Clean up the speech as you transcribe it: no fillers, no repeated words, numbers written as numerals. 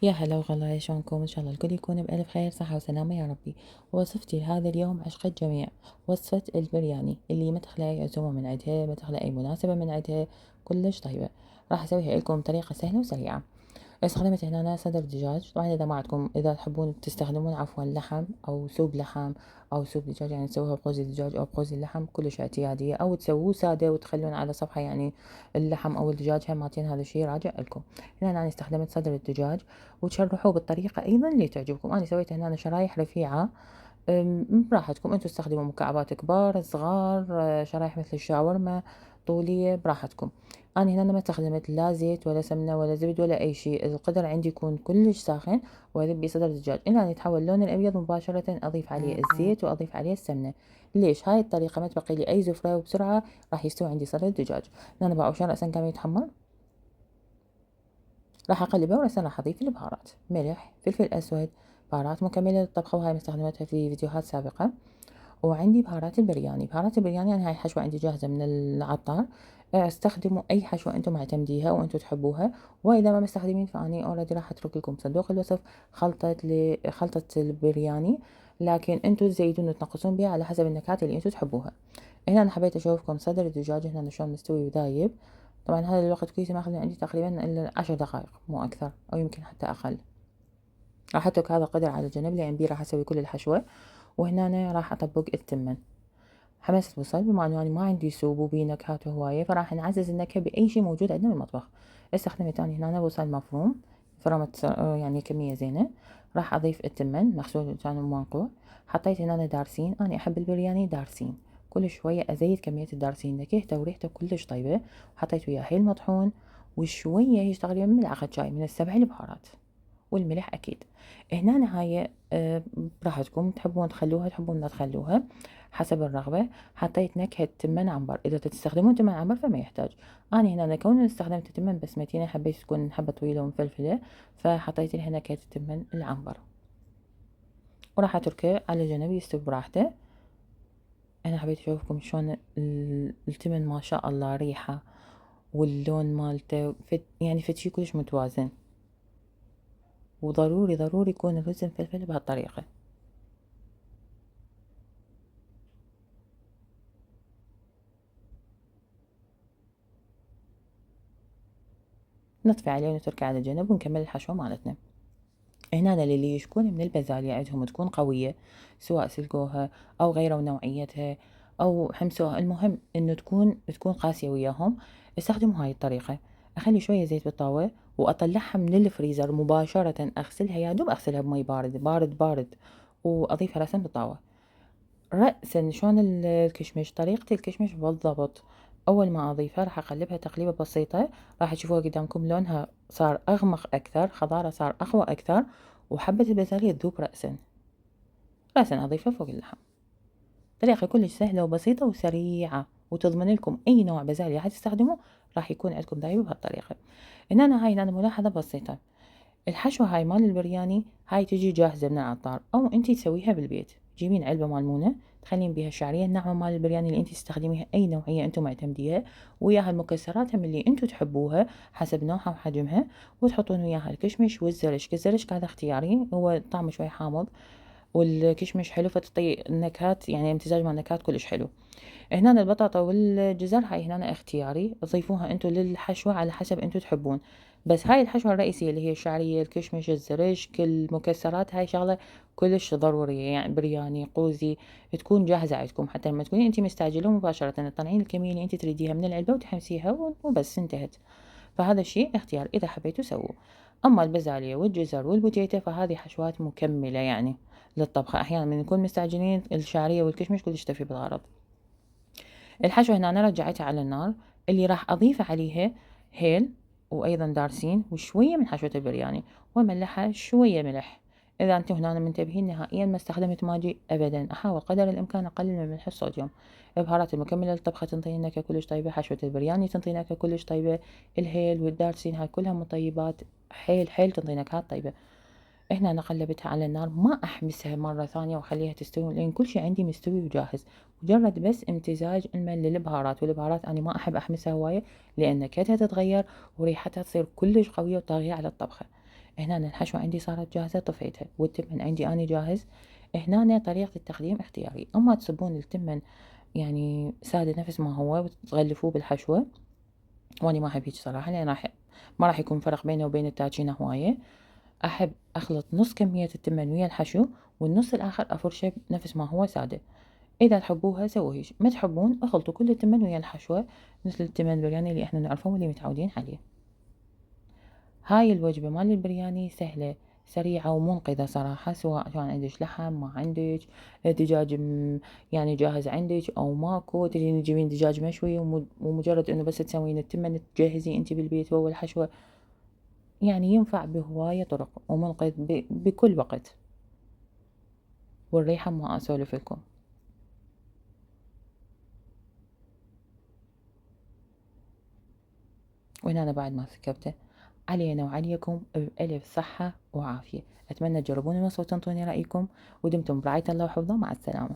يا هلا وغلا، شلونكم؟ ان شاء الله الكل يكون بألف خير، صحة وسلامة يا ربي. وصفتي لهذا اليوم عشق الجميع، وصفة البرياني اللي ما تخلى أي عزومة من عندها، ما تخلى أي مناسبة من عندها، كلش طيبة. راح أسويها لكم بطريقة سهلة وسريعة. استخدمت هنا صدر دجاج. طبعا إذا ما عندكم، إذا تحبون تستخدمون عفوا لحم أو سوب لحم أو سوب دجاج، يعني تسووها بقوز الدجاج أو بقوز اللحم، كلش اعتيادية. أو تسووه سادة وتخلون على صفحة يعني اللحم أو الدجاج هم ماتين، هذا الشي راجع لكم. هنا أنا استخدمت صدر الدجاج، وتشرحوه بالطريقة أيضا اللي تعجبكم. أنا سويت هنا شرايح رفيعة. براحتكم انتم تستخدموا مكعبات كبار صغار، شرايح مثل الشاورما طولية، براحتكم. أنا هنا ما استخدمت لا زيت ولا سمنة ولا زبد ولا أي شيء. القدر عندي يكون كلش ساخن، وأذبي صدر الدجاج إلى أن يتحول لون الأبيض مباشرة، أضيف عليه الزيت وأضيف عليه السمنة. ليش؟ هاي الطريقة ما تبقي لي أي زفرة، وبسرعة راح يستوي عندي صدر الدجاج. هنا بقى عشان رأسا كامل يتحمر، راح أقلبه، ورأسا راح أضيف البهارات: ملح، فلفل أسود، بهارات مكملة للطبخة وهاي مستخدمتها في فيديوهات سابقة. وعندي بهارات البرياني. بهارات البرياني أنا هاي حشوة عندي جاهزة من العطار. استخدموا أي حشوة أنتم معتمديها وأنتم تحبوها. وإذا ما مستخدمين فأني أوريدي راح أترك لكم صندوق الوصف خلطة البرياني، لكن أنتم تزيدون وتنقصون بها على حسب النكهات اللي أنتم تحبوها. هنا أنا حبيت أشوفكم صدر الدجاج هنا شلون مستوي وذايب. طبعا هذا الوقت كويس، ما أخذ عندي تقريبا إلا 10 دقائق مو أكثر، أو يمكن حتى أقل. راح أترك هذا القدر على جنب لأن بيه راح أسوي كل الحشوة. وهنا أنا راح أطبق التمن. حمص بصل، بما انه انا ما عندي سوب وبيه نكهات هواية، فراح نعزز النكهة بأي شيء موجود عندنا بالمطبخ. استخدمت اني هنا بصل مفروم، فرمت يعني كمية زينة. راح اضيف التمن مغسول كان منقوع. حطيت هنا دارسين، انا احب البرياني دارسين. كل شوية ازيد كمية الدارسين، نكهته وريحته كلش طيبة. حطيت وياه هيل مطحون، وشوية هي تقريبا ملعقة شاي من السبع البهارات، والملح اكيد. هنا نهاية براحتكم، تحبون تخلوها تحبون لا تخلوها حسب الرغبة. حطيت نكهة تمن عنبر، إذا تستخدمون تمن عنبر فما يحتاج. أنا هنا كون استخدمت تمن بسمتينة حبيت تكون حبة طويلة ومفلفلة، فحطيت لها نكهة التمن العنبر. وراح أتركه على جنب يستوي براحته. أنا حبيت أشوفكم شلون التمن ما شاء الله ريحة، واللون مالته يعني فد شي كلش متوازن. وضروري ضروري يكون الرز مفلفل بهالطريقة. نطفي عليه ونتركه على جنب ونكمل الحشوة مالتنا. هنا للي يشكون من البزالية عندهم تكون قوية، سواء سلقوها أو غيروا نوعيتها أو حمسوها، المهم إنه تكون قاسية وياهم، استخدموا هاي الطريقة. أخلي شوية زيت بالطاوة وأطلعها من الفريزر مباشرة، أغسلها يا دوب أغسلها بمي بارد بارد بارد، وأضيفها رسم بالطاوة. رأسا شلون الكشمش، طريقة الكشمش بالضبط. أول ما أضيفها راح أقلبها تقليبة بسيطة، راح تشوفوها قدامكم لونها صار أغمق أكثر، خضارة صار أقوى أكثر، وحبة البزالية تذوب رأسا. رأسا أضيفها فوق اللحم. طريقة كلش سهلة وبسيطة وسريعة، وتضمن لكم أي نوع بزالية حتستخدموه راح يكون عندكم دايب بهالطريقة. هاي ملاحظة بسيطة: الحشوة هاي مال البرياني هاي تجي جاهزة من العطار، أو انتي تسويها بالبيت. تجيبين علبة مال مونة تخلين بيها الشعرية الناعمة مال البرياني اللي انتي تستخدميها، أي نوعية انتم معتمديها، وياها المكسرات هم اللي انتم تحبوها حسب نوعها وحجمها. وتحطون وياها الكشمش والزرشك. الزرشك هذا اختياري، هو طعمه شوي حامض، والكشمش حلو فتعطي نكهات، يعني امتزاج مع النكهات كلش حلو. هنا البطاطا والجزر هاي هنا اختياري، تضيفوها انتو للحشوة على حسب انتو تحبون. بس هاي الحشوة الرئيسية اللي هي الشعرية، الكشمش، الزرشك، المكسرات، هاي شغلة كلش ضرورية. يعني برياني قوزي تكون جاهزة عندكم، حتى لما تكونين انتي مستعجلة مباشرة تطلعين الكمية اللي انتي تريديها من العلبة وتحمسيها وبس انتهت. فهذا الشيء اختيار إذا حبيتوا سووه. أما البزالية والجزر والبوتيتا فهذه حشوات مكملة يعني للطبخة. أحيانا من نكون مستعجلين الشعرية والكشمش كلش تفي بالغرض. الحشوة هنا أنا رجعتها على النار. اللي راح أضيف عليها هيل، وأيضا دارسين، وشوية من حشوة البرياني، وملحها شوية ملح. إذا أنتم هنا منتبهين نهائيا ما استخدمت ماجي أبدا، أحاول قدر الإمكان أقلل من ملح الصوديوم. البهارات المكملة للطبخة تنطي نكهة كلش طيبة، حشوة البرياني تنطي نكهة كلش طيبة، الهيل والدارسين هاي كلها مطيبات، حيل حيل تنطي نكهات طيبة. هنا أنا قلبتها على النار، ما أحمسها مرة ثانية وأخليها تستوي لأن كل شي عندي مستوي وجاهز. مجرد بس امتزاج الماء للبهارات، والبهارات أنا ما أحب أحمسها هواية لأن نكهتها تتغير وريحتها تصير كلش قوية وطاغية على الطبخة. هنا الحشوة عندي صارت جاهزة طفيتها، والتمن عندي أنا جاهز. هنا طريقة التقديم اختياري، أما تصبون التمن يعني سادة نفس ما هو وتغلفوه بالحشوة، وأني ما أحب هيك صراحة، لأن ما راح يكون فرق بينه وبين التاجينة هواية. أحب أخلط نص كمية التمن ويا الحشو، والنص الآخر أفرشه نفس ما هو سادة. إذا تحبوها سووا هيك، ما تحبون اخلطوا كل التمن ويا الحشوة مثل التمن البرياني اللي احنا نعرفه واللي متعودين عليه. هاي الوجبة مال البرياني سهلة سريعة ومنقذة صراحة، سواء كان عندك لحم ما عندك، دجاج يعني جاهز عندك أو ماكو، تجين تجيبين دجاج مشوي ومجرد إنه بس تسوين التمن تجهزي أنتي بالبيت هو الحشوة. يعني ينفع بهواية طرق ومنقذ بكل وقت، والريحة ما أسولف لكم. وهنا أنا بعد ما سكبته علينا وعليكم بألف صحة وعافية. أتمنى تجربون الوصفة وتنطوني رأيكم، ودمتم برعاية الله وحفظه. مع السلامة.